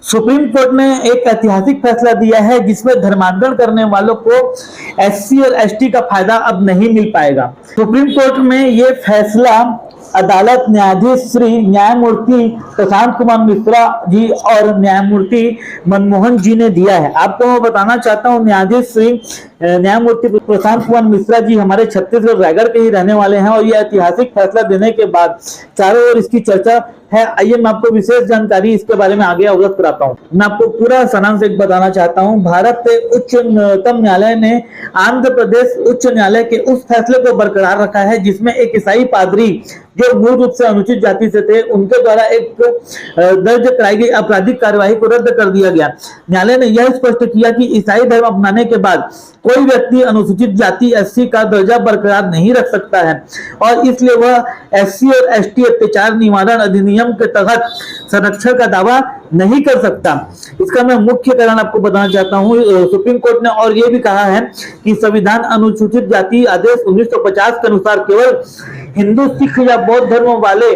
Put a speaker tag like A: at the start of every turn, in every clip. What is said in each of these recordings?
A: Supreme court ने एक ऐतिहासिक फैसला दिया है जिसमें धर्मांतरण करने वालों को एससी और एसटी का फायदा अब नहीं मिल पाएगा। सुप्रीम कोर्ट में ये फैसला अदालत न्यायाधीश श्री न्यायमूर्ति प्रशांत कुमार मिश्रा जी और न्यायमूर्ति मनमोहन जी ने दिया है। आपको मैं बताना चाहता हूँ, न्यायाधीश श्री न्यायमूर्ति प्रशांत कुमार मिश्रा जी हमारे छत्तीसगढ़ रायगढ़ के ही रहने वाले हैं और ये ऐतिहासिक फैसला देने के बाद चारों ओर इसकी चर्चा है। आइए मैं आपको विशेष जानकारी इसके बारे में आगे अवगत कराता हूँ। मैं आपको पूरा सारांश एक बताना चाहता हूँ। भारत के उच्चतम न्यायालय ने आंध्र प्रदेश उच्च न्यायालय के उस फैसले को बरकरार रखा है जिसमें एक ईसाई पादरी जो मूल रूप से अनुचित जाति से थे, उनके द्वारा एक दर्ज कराई गई आपराधिक कार्यवाही को रद्द कर दिया गया। न्यायालय ने यह स्पष्ट किया कि ईसाई धर्म अपनाने के बाद कोई व्यक्ति अनुसूचित जाति एससी का दर्जा बरकरार नहीं रख सकता है और इसलिए वह एससी और एसटी अत्याचार निवारण अधिनियम के तहत संरक्षण का दावा नहीं कर सकता। इसका मैं मुख्य कारण आपको बताना चाहता हूँ। सुप्रीम कोर्ट ने और ये भी कहा है कि संविधान अनुसूचित जाति आदेश 1950 के अनुसार केवल हिंदू, सिख या बौद्ध धर्म वाले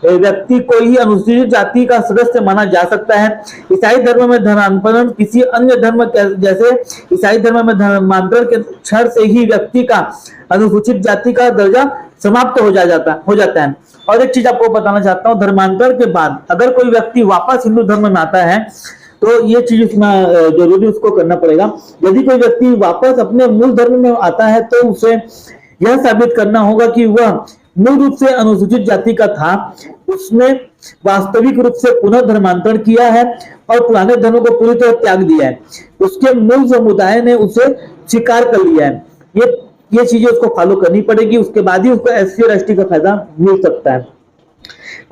A: व्यक्ति को ही अनुसूचित जाति का सदस्य माना जा सकता है। ईसाई धर्म में धर्मांतरण किसी अन्य धर्म जैसे ईसाई धर्म में धर्मांतरण के क्षण से ही व्यक्ति का अनुसूचित जाति का दर्जा समाप्त हो जाता है। और एक चीज आपको बताना चाहता हूँ, धर्मांतरण के बाद अगर कोई व्यक्ति वापस हिंदू धर्म में आता है तो ये चीज उसमें जरूरी उसको करना पड़ेगा। यदि कोई व्यक्ति वापस अपने मूल धर्म में आता है तो उसे यह साबित करना होगा कि वह मूल रूप से अनुसूचित जाति का था, उसने वास्तविक रूप से पुनः धर्मांतरण किया है और पुराने धर्म को पूरी तरह त्याग दिया है, उसके मूल समुदाय ने उसे स्वीकार कर लिया है। ये चीजें उसको फॉलो करनी पड़ेगी, उसके बाद ही उसको एससी और एसटी का फायदा मिल सकता है।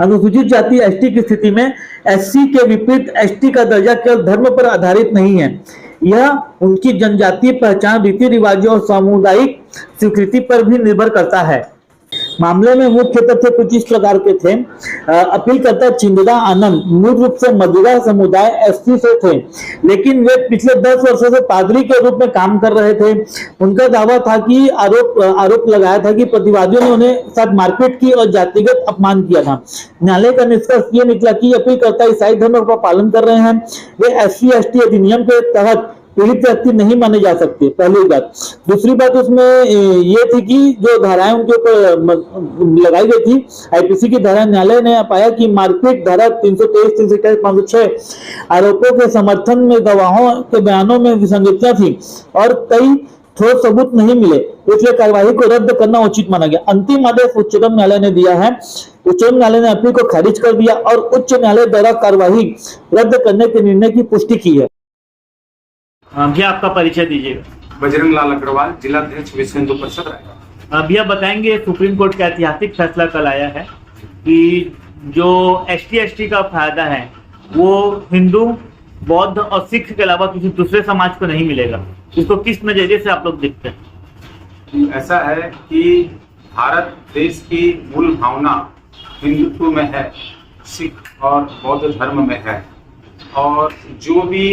A: अनुसूचित जाति एसटी की स्थिति में एससी के विपरीत एसटी का दर्जा केवल धर्म पर आधारित नहीं है, यह उनकी जनजातीय पहचान, रीति रिवाजों और सामुदायिक स्वीकृति पर भी निर्भर करता है। मामले में मुख्य तथ्य कुछ इस प्रकार के थे। अपीलकर्ता चिंददा आनंद मूल रूप से मदिरा समुदाय एससी से थे, लेकिन वे पिछले 10 वर्षों से पादरी के रूप में काम कर रहे थे। उनका दावा था कि आरोप लगाया था कि प्रतिवादियों ने उन्हें साथ मारपीट की और जातिगत अपमान किया था। न्यायालय का निष्कर्ष ये निकला कि अपीलकर्ता ईसाई धर्म का पालन कर रहे हैं, वे एससी एसटी अधिनियम के तहत पीड़ित व्यक्ति नहीं माने जा सकते, पहली बात। दूसरी बात उसमें ये थी कि जो धाराएं उनके ऊपर लगाई गई थी आईपीसी की धारा, न्यायालय ने पाया कि मारपीट धारा 323, 327, 506 आरोपों के समर्थन में गवाहों के बयानों में विसंगतियां थी और कई ठोस सबूत नहीं मिले, इसलिए कार्यवाही को रद्द करना उचित माना गया। अंतिम आदेश उच्चतम न्यायालय ने दिया है। उच्चतम न्यायालय ने अपील को खारिज कर दिया और उच्च न्यायालय द्वारा कार्यवाही रद्द करने के निर्णय की पुष्टि की है। भैया आपका परिचय दीजिएगा।
B: बजरंग लाल अग्रवाल, जिला अध्यक्ष विश्व हिंदू परिषद रायगढ़।
A: भैया बताएंगे, सुप्रीम कोर्ट का ऐतिहासिक फैसला कल आया है कि जो एसटी एसटी का फायदा है वो हिंदू, बौद्ध और सिख के अलावा किसी दूसरे समाज को नहीं मिलेगा। इसको किस नजरिए से आप लोग देखते हैं?
B: ऐसा है कि भारत देश की मूल भावना हिंदुत्व में है, सिख और बौद्ध धर्म में है, और जो भी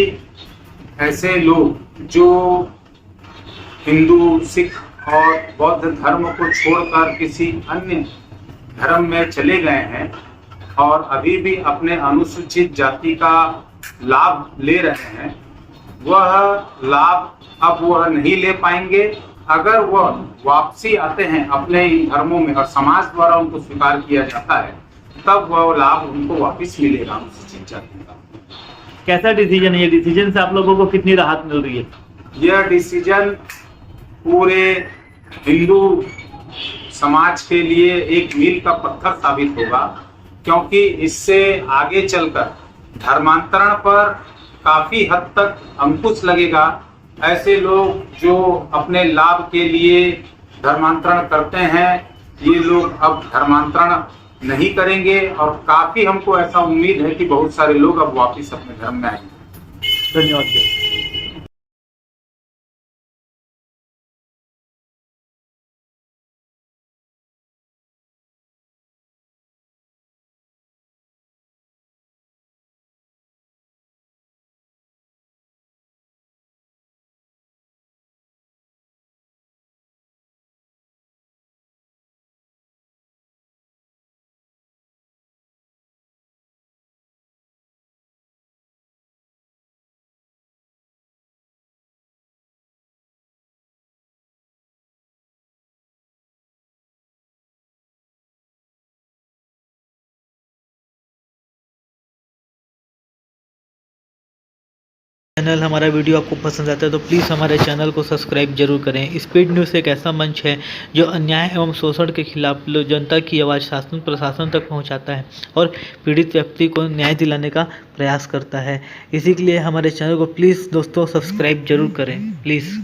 B: ऐसे लोग जो हिंदू, सिख और बौद्ध धर्म को छोड़कर किसी अन्य धर्म में चले गए हैं और अभी भी अपने अनुसूचित जाति का लाभ ले रहे हैं, वह लाभ अब वह नहीं ले पाएंगे। अगर वह वापसी आते हैं अपने इन धर्मों में और समाज द्वारा उनको स्वीकार किया जाता है, तब वह लाभ उनको वापस मिलेगा अनुसूचित जाति का।
A: कैसा डिसीजन है? ये डिसीजन से आप लोगों को कितनी राहत मिल रही है?
B: यह डिसीजन पूरे हिंदू समाज के लिए एक मील का पत्थर साबित होगा, क्योंकि इससे आगे चलकर धर्मांतरण पर काफी हद तक अंकुश लगेगा। ऐसे लोग जो अपने लाभ के लिए धर्मांतरण करते हैं, ये लोग अब धर्मांतरण नहीं करेंगे और काफी हमको ऐसा उम्मीद है कि बहुत सारे लोग अब वापस अपने धर्म में आएंगे।
A: धन्यवाद। चैनल हमारा वीडियो आपको पसंद आता है तो प्लीज़ हमारे चैनल को सब्सक्राइब जरूर करें। स्पीड न्यूज़ एक ऐसा मंच है जो अन्याय एवं शोषण के खिलाफ जनता की आवाज़ शासन प्रशासन तक पहुंचाता है और पीड़ित व्यक्ति को न्याय दिलाने का प्रयास करता है। इसी के लिए हमारे चैनल को प्लीज़ दोस्तों सब्सक्राइब जरूर करें प्लीज़।